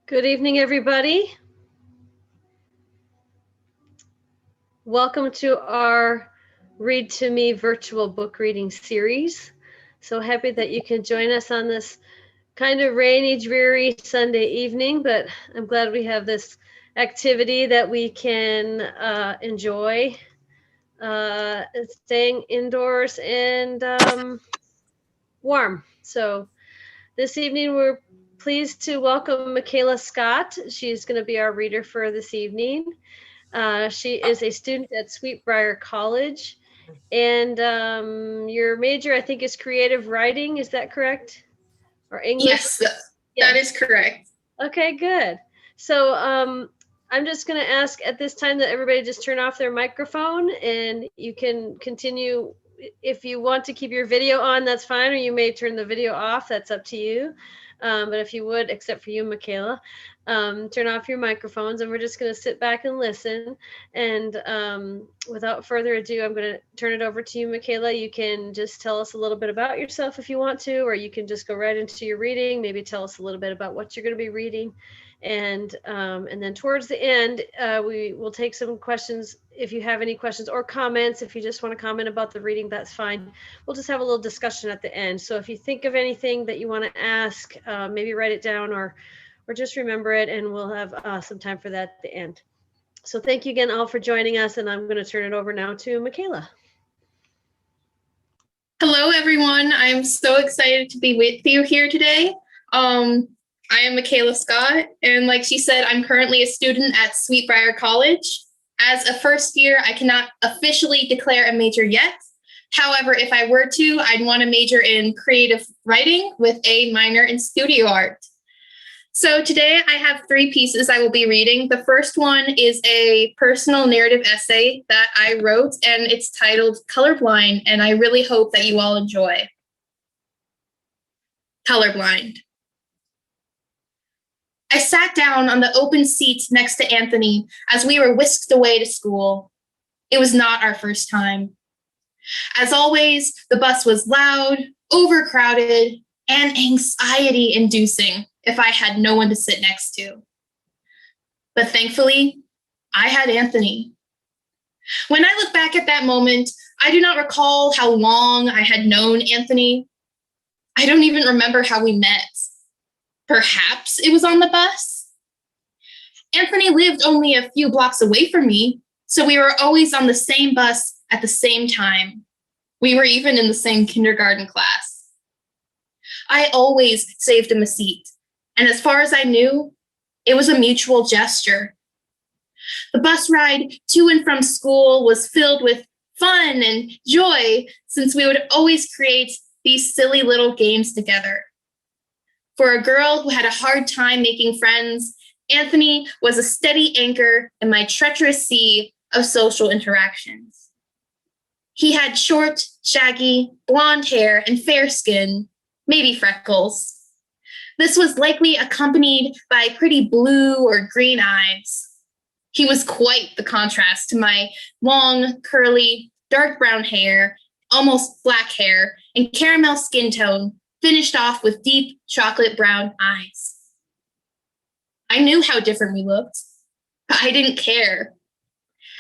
Good evening, everybody. Welcome to our Read to Me virtual book reading series. So happy that you can join us on this kind of rainy, dreary Sunday evening, but I'm glad we have this activity that we can enjoy staying indoors and warm. So this evening we're pleased to welcome Mykela Scott. She's going to be our reader for this evening. She is a student at Sweet Briar College, and your major, I think, is creative writing. Is that correct? Or English? Yes, that is correct. Okay, good. So I'm just going to ask at this time that everybody just turn off their microphone, and you can continue. If you want to keep your video on, that's fine, or you may turn the video off. That's up to you. But if you would, except for you, Mykela, turn off your microphones, and we're just going to sit back and listen. And without further ado, I'm going to turn it over to you, Mykela. You can just tell us a little bit about yourself if you want to, or you can just go right into your reading. Maybe tell us a little bit about what you're going to be reading. And then towards the end, we will take some questions. If you have any questions or comments, if you just want to comment about the reading, that's fine. We'll just have a little discussion at the end. So if you think of anything that you want to ask, maybe write it down or just remember it, and we'll have some time for that at the end. So thank you again all for joining us, and I'm going to turn it over now to Mykela. Hello, everyone. I'm so excited to be with you here today. I am Mykela Scott, and like she said, I'm currently a student at Sweet Briar College. As a first year, I cannot officially declare a major yet. However, if I were to, I'd want to major in creative writing with a minor in studio art. So today I have 3 pieces I will be reading. The first one is a personal narrative essay that I wrote, and it's titled Colorblind, and I really hope that you all enjoy. Colorblind. I sat down on the open seat next to Anthony as we were whisked away to school. It was not our first time. As always, the bus was loud, overcrowded, and anxiety-inducing if I had no one to sit next to. But thankfully, I had Anthony. When I look back at that moment, I do not recall how long I had known Anthony. I don't even remember how we met. Perhaps it was on the bus. Anthony lived only a few blocks away from me, so we were always on the same bus at the same time. We were even in the same kindergarten class. I always saved him a seat, and as far as I knew, it was a mutual gesture. The bus ride to and from school was filled with fun and joy, since we would always create these silly little games together. For a girl who had a hard time making friends, Anthony was a steady anchor in my treacherous sea of social interactions. He had short, shaggy, blonde hair and fair skin, maybe freckles. This was likely accompanied by pretty blue or green eyes. He was quite the contrast to my long, curly, dark brown hair, almost black hair, and caramel skin tone, finished off with deep chocolate brown eyes. I knew how different we looked, but I didn't care.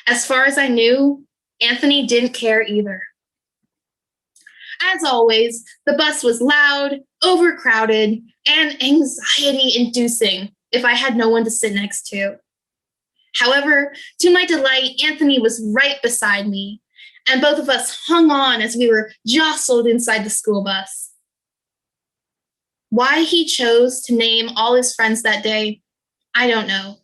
As far as I knew, Anthony didn't care either. As always, the bus was loud, overcrowded, and anxiety-inducing if I had no one to sit next to. However, to my delight, Anthony was right beside me, and both of us hung on as we were jostled inside the school bus. Why he chose to name all his friends that day, I don't know.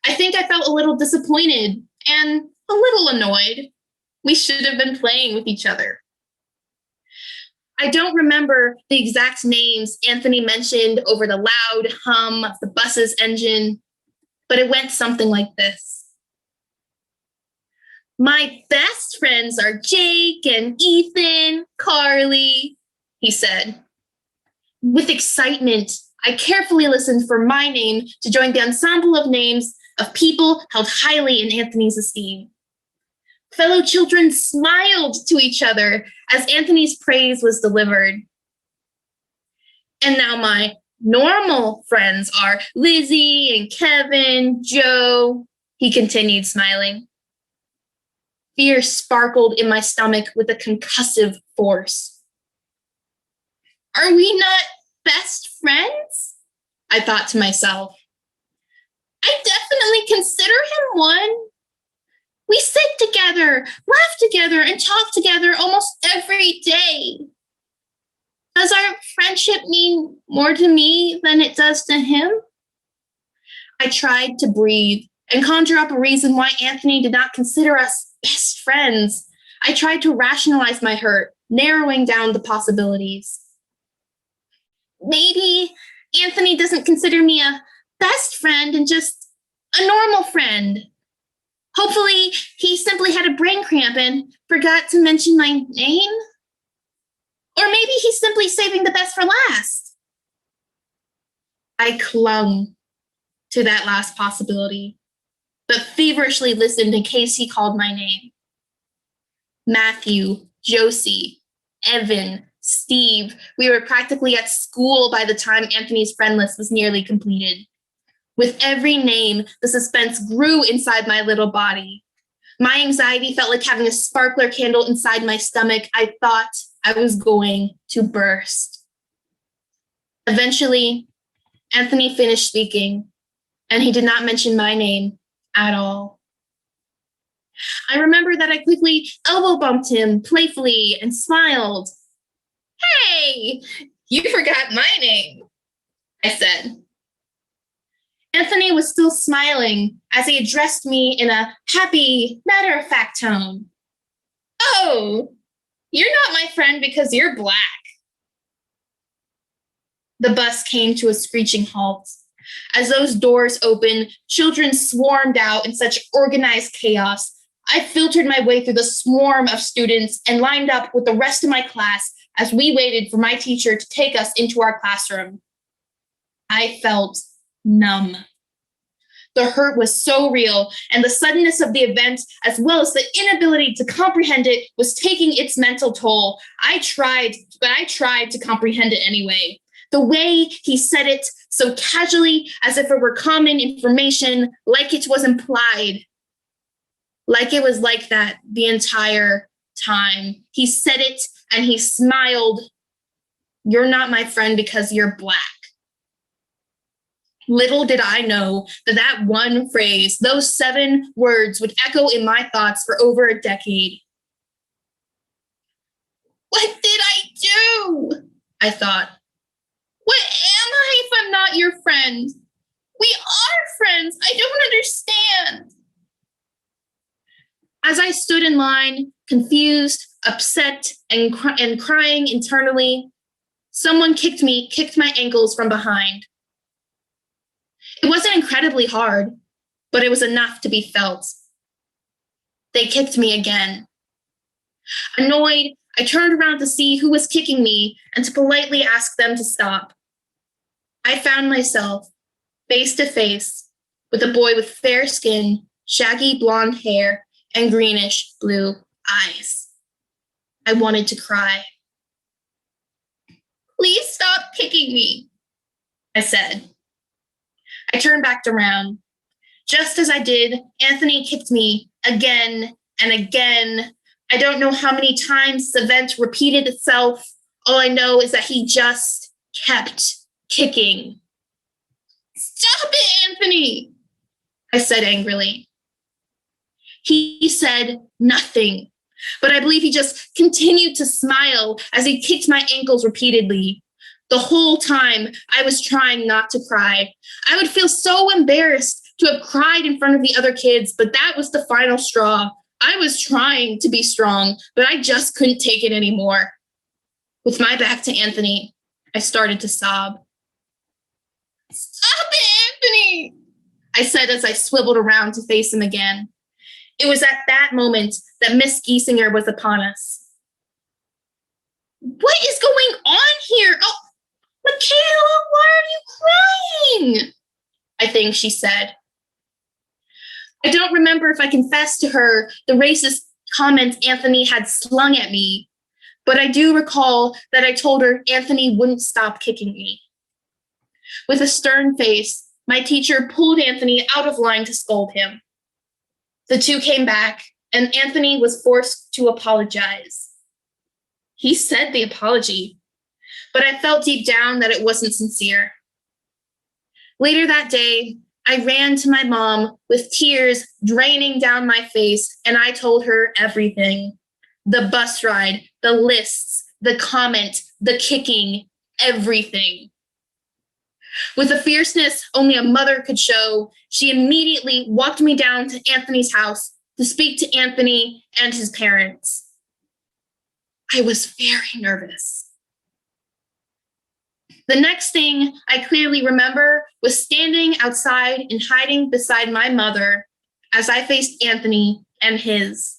I think I felt a little disappointed and a little annoyed. We should have been playing with each other. I don't remember the exact names Anthony mentioned over the loud hum of the bus's engine, but it went something like this. My best friends are Jake and Ethan, Carly, he said. With excitement, I carefully listened for my name to join the ensemble of names of people held highly in Anthony's esteem. Fellow children smiled to each other as Anthony's praise was delivered. And now my Normal friends are Lizzie and Kevin, Joe, he continued, smiling. Fear sparkled in my stomach with a concussive force. Are we not best friends? I thought to myself. I definitely consider him one. We sit together, laugh together, and talk together almost every day. Does our friendship mean more to me than it does to him? I tried to breathe and conjure up a reason why Anthony did not consider us best friends. I tried to rationalize my hurt, narrowing down the possibilities. Maybe Anthony doesn't consider me a best friend and just a normal friend. Hopefully, he simply had a brain cramp and forgot to mention my name. Or maybe he's simply saving the best for last. I clung to that last possibility, but feverishly listened in case he called my name. Matthew, Josie, Evan, Steve. We were practically at school by the time Anthony's friend list was nearly completed. With every name, the suspense grew inside my little body. My anxiety felt like having a sparkler candle inside my stomach. I thought I was going to burst. Eventually, Anthony finished speaking, and he did not mention my name at all. I remember that I quickly elbow bumped him playfully and smiled. Hey, you forgot my name, I said. Anthony was still smiling as he addressed me in a happy, matter-of-fact tone. Oh, you're not my friend because you're black. The bus came to a screeching halt. As those doors opened, children swarmed out in such organized chaos. I filtered my way through the swarm of students and lined up with the rest of my class as we waited for my teacher to take us into our classroom. I felt numb. The hurt was so real, and the suddenness of the event, as well as the inability to comprehend it, was taking its mental toll. I tried to comprehend it anyway. The way he said it so casually, as if it were common information, like it was implied. Like it was like that the entire time. He said it and he smiled. You're not my friend because you're black. Little did I know that one phrase, those 7 words, would echo in my thoughts for over a decade. What did I do? I thought. What am I if I'm not your friend? We are friends. I don't understand. As I stood in line, confused, upset, and crying internally, someone kicked my ankles from behind. It wasn't incredibly hard, but it was enough to be felt. They kicked me again. Annoyed, I turned around to see who was kicking me and to politely ask them to stop. I found myself face to face with a boy with fair skin, shaggy blonde hair, and greenish blue eyes. I wanted to cry. Please stop kicking me, I said. I turned back around. Just as I did, Anthony kicked me again and again. I don't know how many times the event repeated itself. All I know is that he just kept kicking. Stop it, Anthony, I said angrily. He said nothing, but I believe he just continued to smile as he kicked my ankles repeatedly. The whole time, I was trying not to cry. I would feel so embarrassed to have cried in front of the other kids, but that was the final straw. I was trying to be strong, but I just couldn't take it anymore. With my back to Anthony, I started to sob. Stop it, Anthony, I said as I swiveled around to face him again. It was at that moment that Miss Giesinger was upon us. What is going on here? Oh, Mykela, why are you crying? I think she said. I don't remember if I confessed to her the racist comments Anthony had slung at me, but I do recall that I told her Anthony wouldn't stop kicking me. With a stern face, my teacher pulled Anthony out of line to scold him. The two came back, and Anthony was forced to apologize. He said the apology, but I felt deep down that it wasn't sincere. Later that day, I ran to my mom with tears draining down my face, and I told her everything. The bus ride, the lists, the comment, the kicking, everything. With a fierceness only a mother could show, she immediately walked me down to Anthony's house to speak to Anthony and his parents. I was very nervous. The next thing I clearly remember was standing outside and hiding beside my mother as I faced Anthony and his.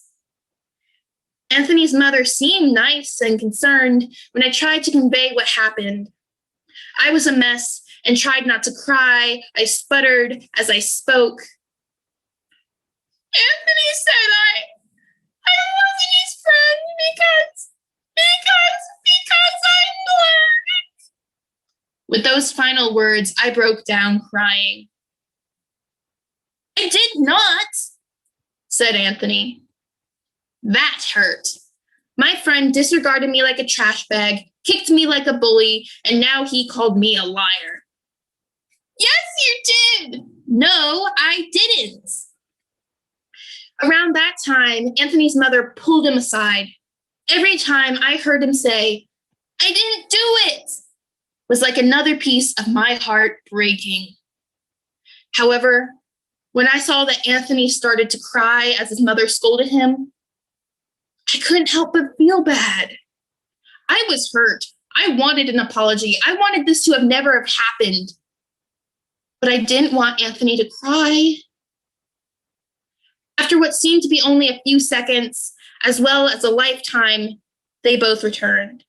Anthony's mother seemed nice and concerned when I tried to convey what happened. I was a mess and tried not to cry. I sputtered as I spoke. Anthony said I wasn't his friend because I'm black. With those final words, I broke down crying. I did not, said Anthony. That hurt. My friend disregarded me like a trash bag, kicked me like a bully, and now he called me a liar. Yes, you did. No, I didn't. Around that time, Anthony's mother pulled him aside. Every time I heard him say, I didn't do it, was like another piece of my heart breaking. However, when I saw that Anthony started to cry as his mother scolded him, I couldn't help but feel bad. I was hurt. I wanted an apology. I wanted this to have never have happened. But I didn't want Anthony to cry. After what seemed to be only a few seconds, as well as a lifetime, they both returned.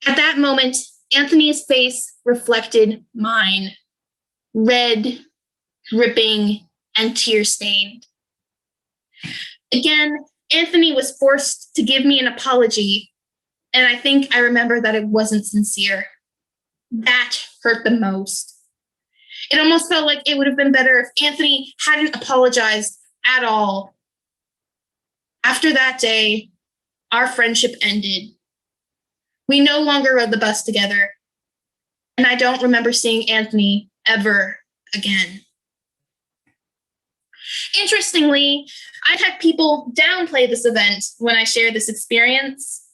At that moment, Anthony's face reflected mine, red, dripping, and tear-stained. Again, Anthony was forced to give me an apology, and I think I remember that it wasn't sincere. That hurt the most. It almost felt like it would have been better if Anthony hadn't apologized at all. After that day, our friendship ended. We no longer rode the bus together, and I don't remember seeing Anthony ever again. Interestingly, I've had people downplay this event when I share this experience.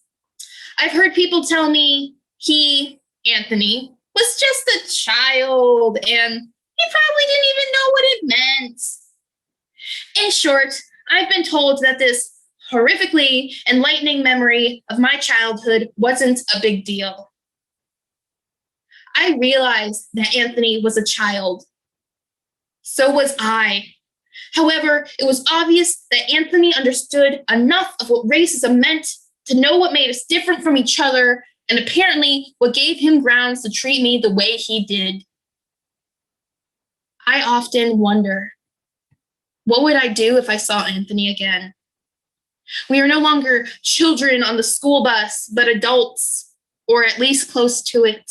I've heard people tell me he, Anthony, was just a child and he probably didn't even know what it meant. In short, I've been told that this horrifically enlightening memory of my childhood wasn't a big deal. I realized that Anthony was a child. So was I. However, it was obvious that Anthony understood enough of what racism meant to know what made us different from each other, and apparently what gave him grounds to treat me the way he did. I often wonder, what would I do if I saw Anthony again? We are no longer children on the school bus, but adults, or at least close to it.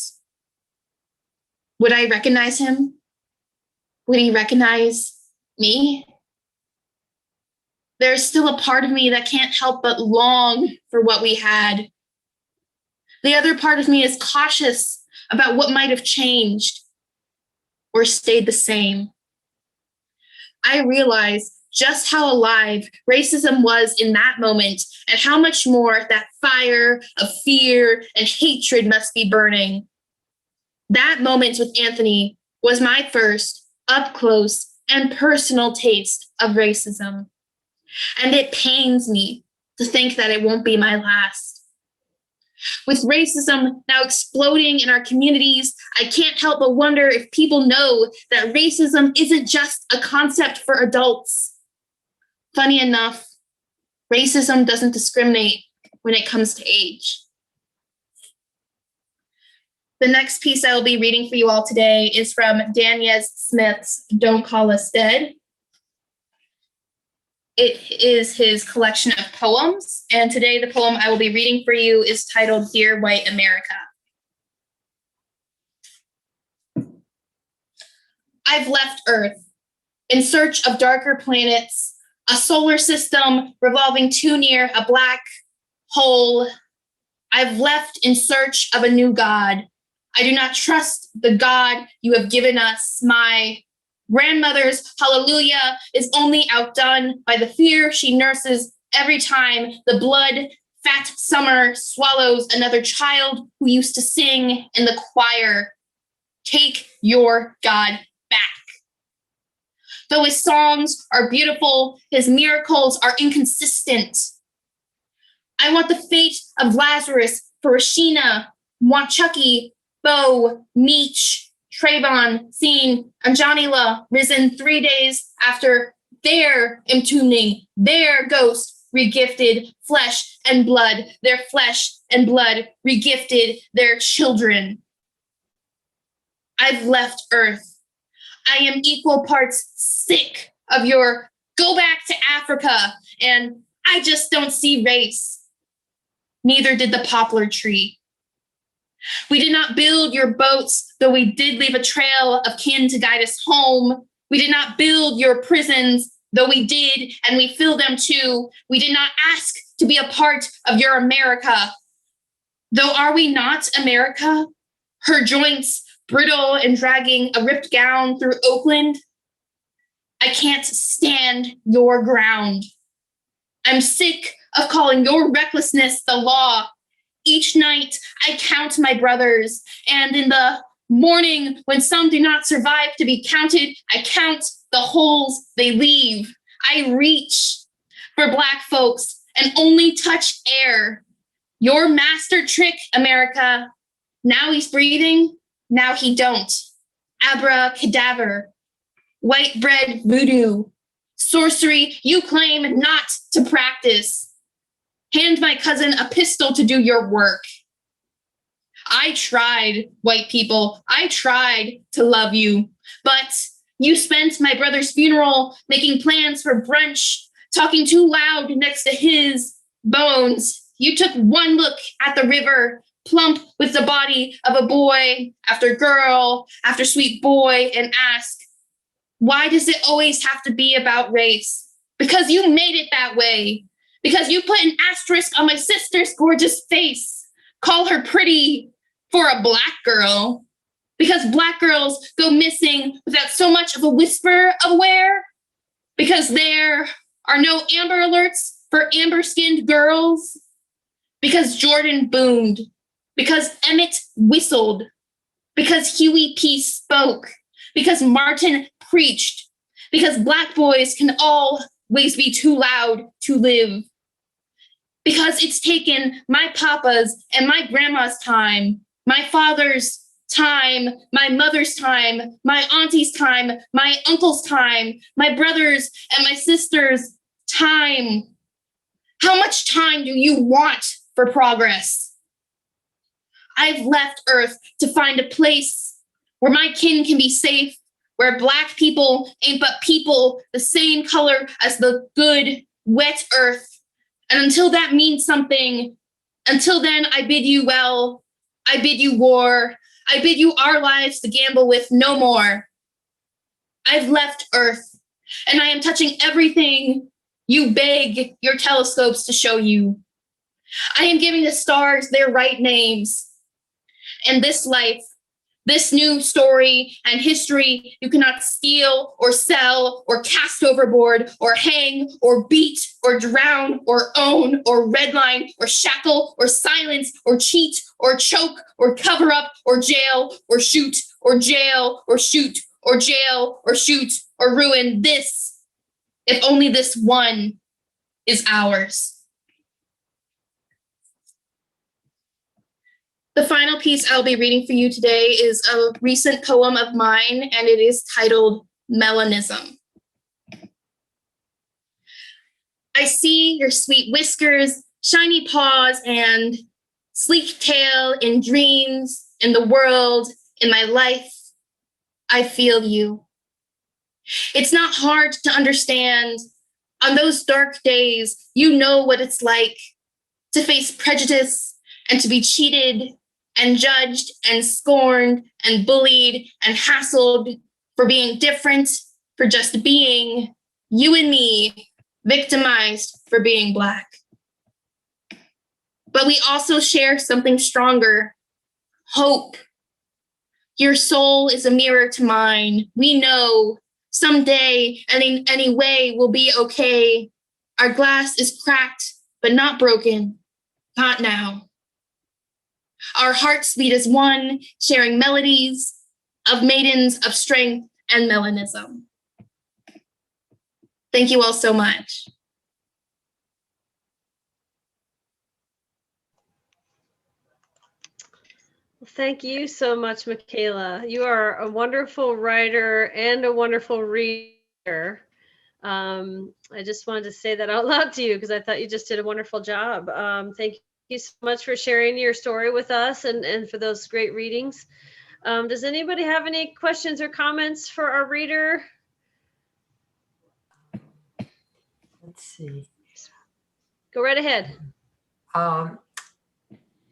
Would I recognize him? Would he recognize me? There's still a part of me that can't help but long for what we had. The other part of me is cautious about what might have changed or stayed the same. I realize just how alive racism was in that moment and how much more that fire of fear and hatred must be burning. That moment with Anthony was my first up close and personal taste of racism. And it pains me to think that it won't be my last. With racism now exploding in our communities, I can't help but wonder if people know that racism isn't just a concept for adults. Funny enough, racism doesn't discriminate when it comes to age. The next piece I will be reading for you all today is from Danielle Smith's Don't Call Us Dead. It is his collection of poems, and today the poem I will be reading for you is titled Dear White America. I've left Earth in search of darker planets, a solar system revolving too near a black hole. I've left in search of a new God. I do not trust the God you have given us. My grandmother's hallelujah is only outdone by the fear she nurses every time the blood-fat summer swallows another child who used to sing in the choir. Take your God back. Though his songs are beautiful, his miracles are inconsistent. I want the fate of Lazarus for Rashina, Wanchucky, Bo, Meech, Trayvon, Scene, and Johnnyla, risen 3 days after their entombing, their ghost regifted flesh and blood, their flesh and blood regifted their children. I've left Earth. I am equal parts sick of your go back to Africa and I just don't see race. Neither did the poplar tree. We did not build your boats, though we did leave a trail of kin to guide us home. We did not build your prisons, though we did, and we fill them too. We did not ask to be a part of your America. Though are we not America? Her joints brittle and dragging a ripped gown through Oakland. I can't stand your ground. I'm sick of calling your recklessness the law. Each night I count my brothers, and in the morning when some do not survive to be counted, I count the holes they leave. I reach for Black folks and only touch air. Your master trick, America. Now he's breathing, now he don't. Abracadabra, white bread voodoo, sorcery you claim not to practice. Hand my cousin a pistol to do your work. I tried, white people, I tried to love you, but you spent my brother's funeral making plans for brunch, talking too loud next to his bones. You took one look at the river, plump with the body of a boy after girl, after sweet boy, and asked, why does it always have to be about race? Because you made it that way. Because you put an asterisk on my sister's gorgeous face. Call her pretty for a Black girl. Because Black girls go missing without so much of a whisper of where. Because there are no Amber Alerts for amber-skinned girls. Because Jordan boomed. Because Emmett whistled. Because Huey P. spoke. Because Martin preached. Because Black boys can always be too loud to live. Because it's taken my papa's and my grandma's time, my father's time, my mother's time, my auntie's time, my uncle's time, my brother's and my sister's time. How much time do you want for progress? I've left Earth to find a place where my kin can be safe, where Black people ain't but people the same color as the good, wet earth. And until that means something, until then, I bid you well, I bid you war, I bid you our lives to gamble with no more. I've left Earth, and I am touching everything you beg your telescopes to show you. I am giving the stars their right names. And this life, this new story and history you cannot steal or sell or cast overboard or hang or beat or drown or own or redline or shackle or silence or cheat or choke or cover up or jail or shoot or jail or shoot or jail or shoot or ruin this, if only this one is ours. The final piece I'll be reading for you today is a recent poem of mine, and it is titled Melanism. I see your sweet whiskers, shiny paws, and sleek tail in dreams, in the world, in my life. I feel you. It's not hard to understand. On those dark days, you know what it's like to face prejudice and to be cheated and judged and scorned and bullied and hassled for being different, for just being you and me, victimized for being Black. But we also share something stronger, hope. Your soul is a mirror to mine. We know someday, anyway, we'll be okay. Our glass is cracked, but not broken. Not now. Our hearts beat as one, sharing melodies of maidens of strength and melanism. Thank you all so much. Thank you so much, Mykela. You are a wonderful writer and a wonderful reader. I just wanted to say that out loud to you because I thought you just did a wonderful job. Thank you so much for sharing your story with us and for those great readings. Does anybody have any questions or comments for our reader? Let's see. Go right ahead.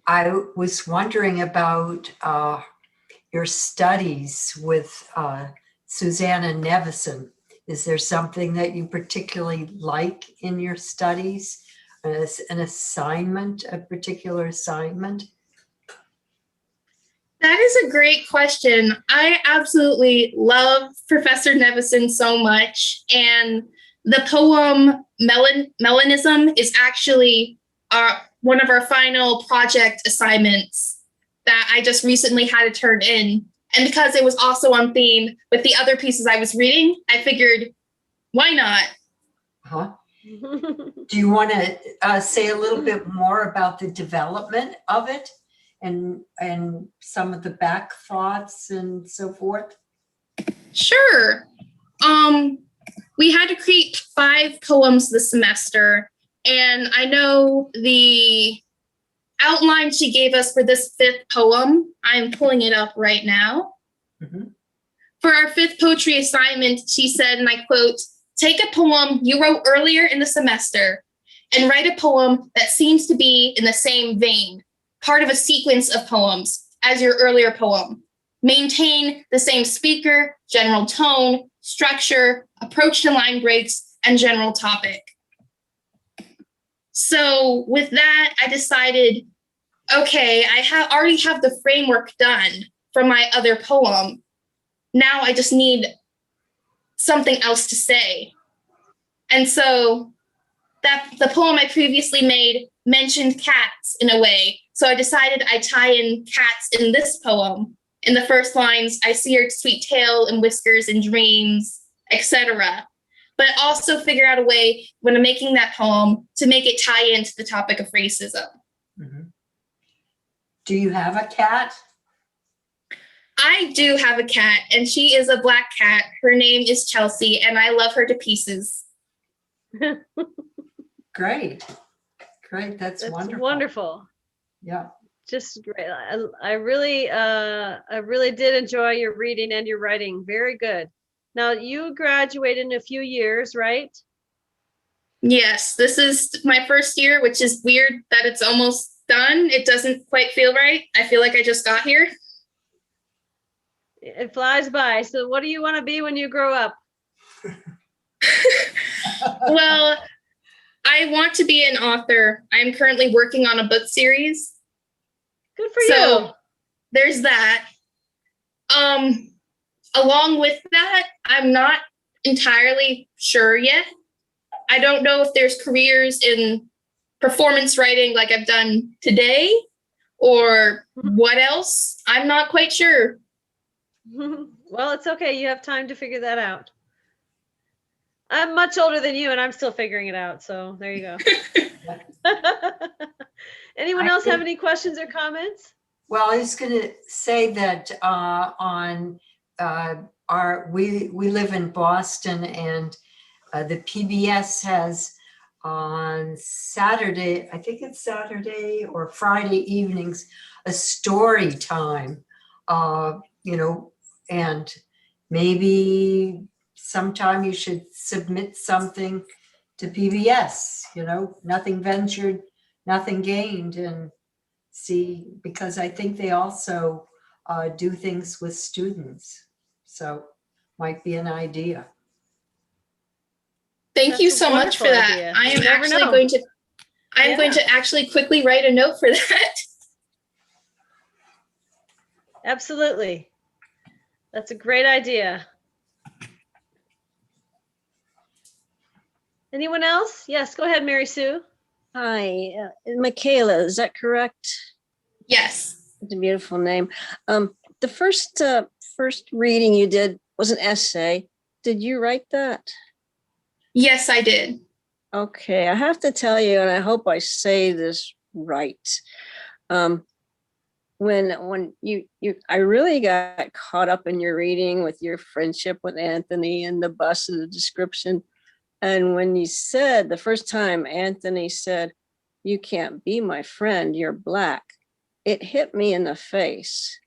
I was wondering about your studies with Susanna Nevison. Is there something that you particularly like in your studies? An assignment, a particular assignment? That is a great question. I absolutely love Professor Nevison so much. And the poem Melanism is actually one of our final project assignments that I just recently had to turn in. And because it was also on theme with the other pieces I was reading, I figured, why not? Huh? Do you want to say a little bit more about the development of it and some of the back thoughts and so forth? Sure. We had to create 5 poems this semester, and I know the outline she gave us for this 5th poem. I'm pulling it up right now. Mm-hmm. For our 5th poetry assignment, she said, and I quote, "Take a poem you wrote earlier in the semester and write a poem that seems to be in the same vein, part of a sequence of poems as your earlier poem. Maintain the same speaker, general tone, structure, approach to line breaks, and general topic." So with that, I decided, okay, I already have the framework done for my other poem. Now I just need something else to say. And so the poem I previously made mentioned cats in a way. So I decided I'd tie in cats in this poem. In the first lines, I see her sweet tail and whiskers and dreams, etc. But also figure out a way when I'm making that poem to make it tie into the topic of racism. Mm-hmm. Do you have a cat? I do have a cat, and she is a Black cat. Her name is Chelsea, and I love her to pieces. Great. That's wonderful. Yeah. Just great. I really did enjoy your reading and your writing. Very good. Now you graduate in a few years, right? Yes, this is my first year, which is weird that it's almost done. It doesn't quite feel right. I feel like I just got here. It flies by. So what do you want to be when you grow up? Well, I want to be an author. I'm currently working on a book series. Good for So you. there's that. Along with that, I'm not entirely sure yet. I don't know if there's careers in performance writing like I've done today or what else. I'm not quite sure. Well, it's okay. You have time to figure that out. I'm much older than you and I'm still figuring it out. So there you go. Anyone else have any questions or comments? Well, I was going to say that we live in Boston, and the PBS has on Saturday, I think it's Saturday or Friday evenings, a story time, and maybe sometime you should submit something to PBS, nothing ventured, nothing gained, and see, because I think they also do things with students. So might be an idea. Thank you That's a so much for wonderful that. idea. I You am never actually know. going to Yeah. going to actually quickly write a note for that. Absolutely. That's a great idea. Anyone else? Yes, go ahead, Mary Sue. Hi, Mykela, is that correct? Yes. It's a beautiful name. The first reading you did was an essay. Did you write that? Yes, I did. Okay, I have to tell you, and I hope I say this right. When you I really got caught up in your reading with your friendship with Anthony and the bus and the description. And when you said the first time Anthony said, "You can't be my friend, you're Black," it hit me in the face.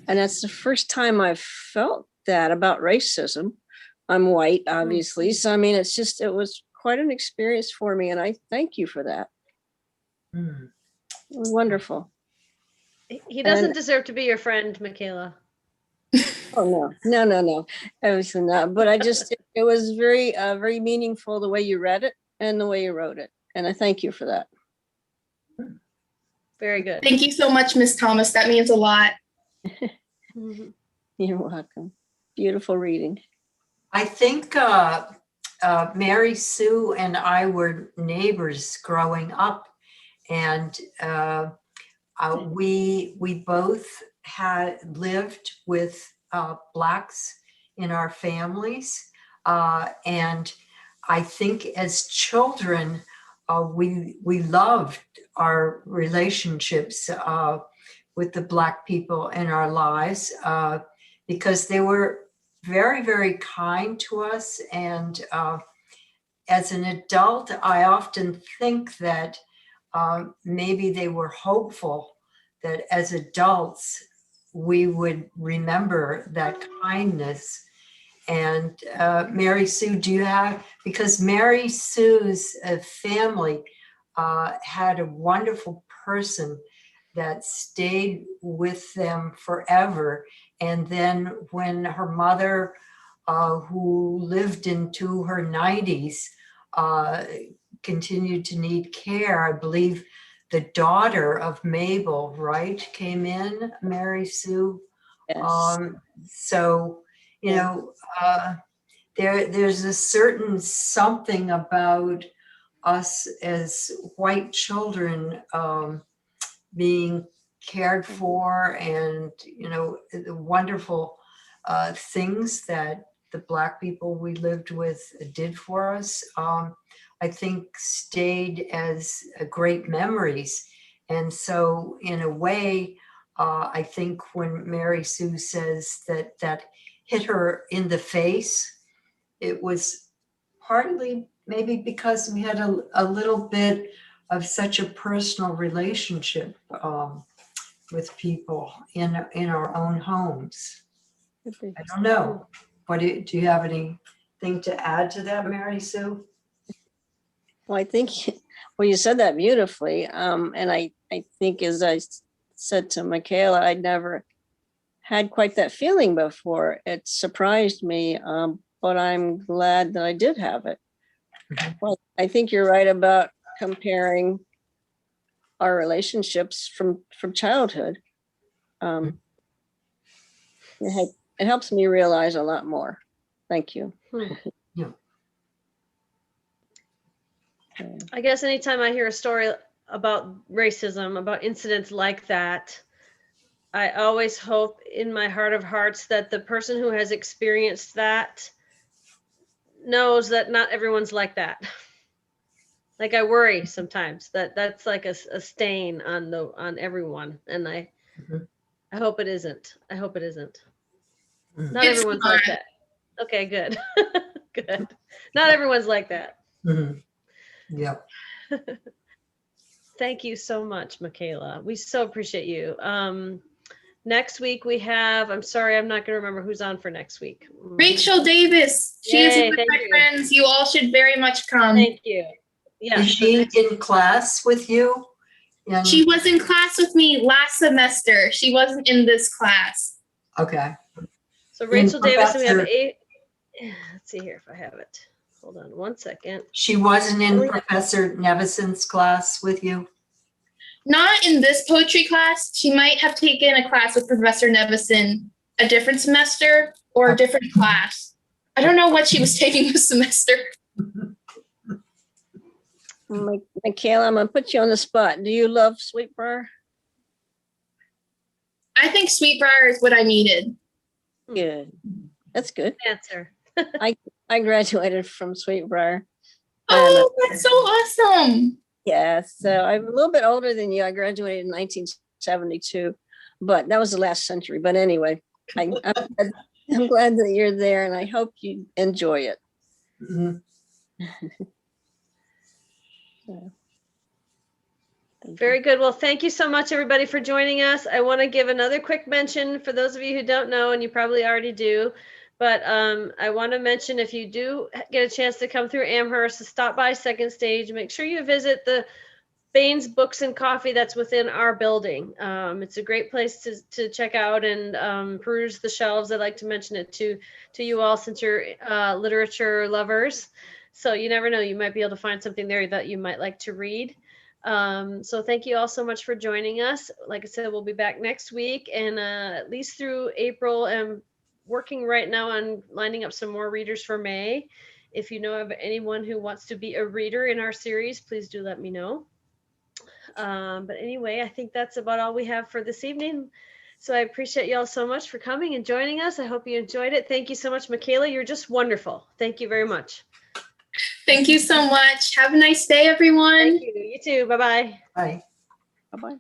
And that's the first time I've felt that about racism. I'm white, obviously. So, I mean, it was quite an experience for me. And I thank you for that. Mm. It was wonderful. He doesn't And- deserve to be your friend, Mykela. Oh, no, obviously not. But it was very meaningful the way you read it and the way you wrote it. And I thank you for that. Very good. Thank you so much, Miss Thomas. That means a lot. Mhm. You're welcome. Beautiful reading. I think Mary Sue and I were neighbors growing up, and we both had lived with Blacks in our families, and I think as children we loved our relationships with the Black people in our lives because they were very, very kind to us. And as an adult, I often think that maybe they were hopeful that as adults, we would remember that kindness. And Mary Sue, because Mary Sue's family had a wonderful person that stayed with them forever. And then when her mother, who lived into her 90s, continued to need care, I believe the daughter of Mabel, right, came in, Mary Sue. Yes. So, you know, there's a certain something about us as white children being cared for, and you know, the wonderful things that the Black people we lived with did for us, I think stayed as great memories. And so in a way, I think when Mary Sue says that hit her in the face, it was partly maybe because we had a little bit of such a personal relationship with people in our own homes. I don't know. Do you have anything to add to that, Mary Sue? Well, I think, well, you said that beautifully. And I think, as I said to Mykela, I'd never had quite that feeling before. It surprised me, but I'm glad that I did have it. Mhm. Well, I think you're right about comparing our relationships from childhood. It helps me realize a lot more. Thank you. Yeah. I guess anytime I hear a story about racism, about incidents like that, I always hope in my heart of hearts that the person who has experienced that knows that not everyone's like that. Like I worry sometimes that that's like a stain on everyone, and I hope it isn't. I hope it isn't. Mhm. Not It's everyone's not. like that. Okay, good. Good. Not everyone's like that. Mhm. Yeah. Thank you so much, Mykela. We so appreciate you. Next week we have, I'm sorry, I'm not going to remember who's on for next week. Rachel Davis. She is Yay, one of thank my you. friends. You all should very much come. Thank you. Yeah. Is she in class with you? She was in class with me last semester. She wasn't in this class. Okay. So Rachel Davis, and we have Professor- let's see here if I have it. Hold on one second. She wasn't in Oh, yeah. Professor Nevison's class with you? Not in this poetry class. She might have taken a class with Professor Nevison a different semester or a different class. I don't know what she was taking this semester. Mykela, I'm gonna put you on the spot. Do you love Sweet Briar? I think Sweet Briar is what I needed. Good. That's good. Answer. I graduated from Sweet Briar. Oh, that's so awesome. Yeah, so I'm a little bit older than you. I graduated in 1972, but that was the last century. But anyway, I'm glad that you're there, and I hope you enjoy it. Mhm. Very good. Well, thank you so much, everybody, for joining us. I want to give another quick mention for those of you who don't know, and you probably already do, but I want to mention if you do get a chance to come through Amherst, to stop by Second Stage, make sure you visit the Baines Books and Coffee that's within our building. It's a great place to check out and peruse the shelves. I'd like to mention it to you all since you're literature lovers. So you never know, you might be able to find something there that you might like to read. So thank you all so much for joining us. Like I said, we'll be back next week, and at least through April. I'm working right now on lining up some more readers for May. If you know of anyone who wants to be a reader in our series, please do let me know. But anyway, I think that's about all we have for this evening. So I appreciate y'all so much for coming and joining us. I hope you enjoyed it. Thank you so much, Mykela. You're just wonderful. Thank you very much. Thank you so much. Have a nice day, everyone. Thank you. You too. Bye-bye. Bye. Bye-bye.